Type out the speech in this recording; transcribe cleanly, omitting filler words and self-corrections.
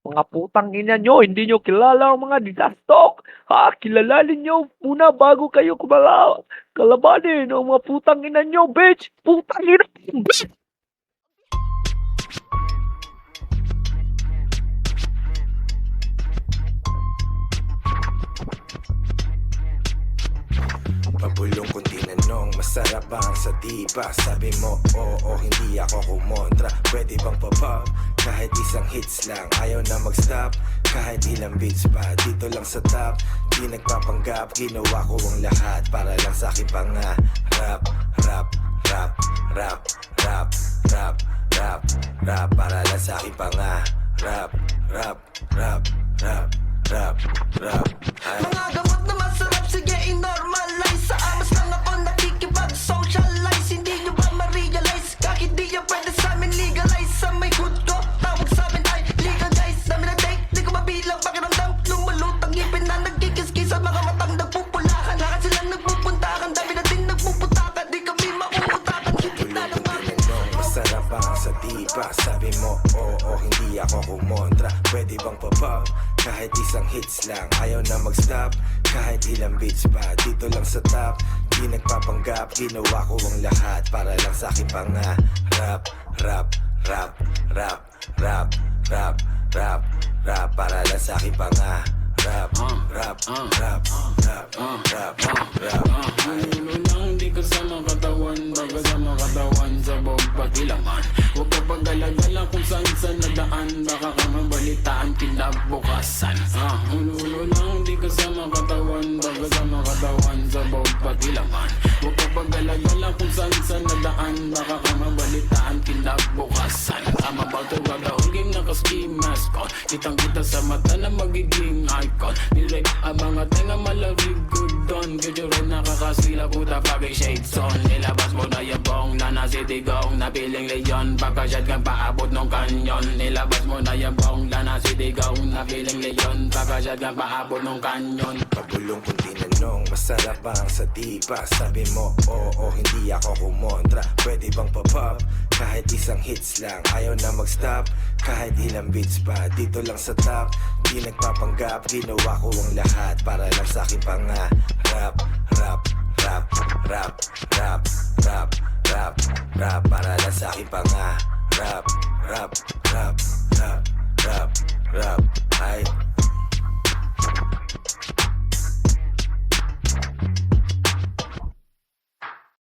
Mga putang ina nyo, hindi nyo kilala ang mga disastok. Ha, kilalanin nyo muna bago kayo kalabanin ang mga putang ina nyo, bitch. Putang ina, bitch. Pabulong kung tinanong, masarap ba ang satiba? Sabi mo, oo, hindi ako kumontra. Pwede bang pa-pop? Kahit isang hits lang, ayaw na mag-stop. Kahit ilang beats pa, dito lang sa top. Di nagpapanggap, ginawa ko ang lahat para lang sa aking pangarap. Rap, rap, rap, rap, rap, rap, rap, para lang sa aking pangarap. Rap, rap, rap, rap, rap, rap. Mga gamot na masarap, sige i-normalize. Sa amas lang ako nakikipag-socialize. Hindi nyo ba ma-realize? Kahit di yan pwede sa amin legalize. Sa may good ko, tawag sa amin ay legal guys. Dami na take, di ko mabilang pakiramdam. Lumulutang ngipin na nagkikis-kis. Ang mga matang nagpupulakan. Lahat silang nagpupuntakan. Dami na din nagpuputakan. Di kami mauutakan. Higit na lang kami. Masarap ba ang satiba? Sabi mo, oo, hindi ako kumontra. Pwede bang pa-pop? Kahit isang hits lang, ayaw na mag-stop. Kahit ilang beats pa, dito lang sa top. Di nagpapanggap, ginawa ko ang lahat para lang sa aking pangarap. Rap, rap, rap, rap, rap, rap, rap, para lang sa aking pangarap. Rap, rap, rap, rap, rap, rap. Ano lang di kasama katawan, baga sa makatawan sa bawang pagilaman. Huwag ka pag-alagala kung saan nadaan, baka ka mabalitaan kinabukasan. Ulo lang di kasama katawan, baga sa makatawan sa bawang pagilaman. Huwag ka pag-alagala kung saan nadaan, baka ka mabalitaan kinabukasan. I'm about to rock the whole game, naka-ski mask on. Kitang kita sa mata na magiging icon. Nilay ang mga tenga malagig good don. Medyo rin nakakasila puta pagay shades on. Nilabas mo na yung bong na nasitigong na piling leyon. Pagkasyad kang paabot ng kanyon. Nilabas mo na yung bong na nasitigong na piling leyon. Pagkasyad kang paabot ng kanyon. Pabulong kung tinanong, masarap ba ang satiba? Sabi mo, oo, hindi ako kumontra. Pwede bang pa-pop? Kahit isang hits lang, ayaw na mag-stop. Kahit ilang beats pa, dito lang sa top. Di nagpapanggap, ginawa ko ang lahat para lang sa aking pangarap. Rap, rap, rap, rap, rap, rap, rap, para lang sa aking pangarap. Rap, rap, rap, rap, rap, rap, ay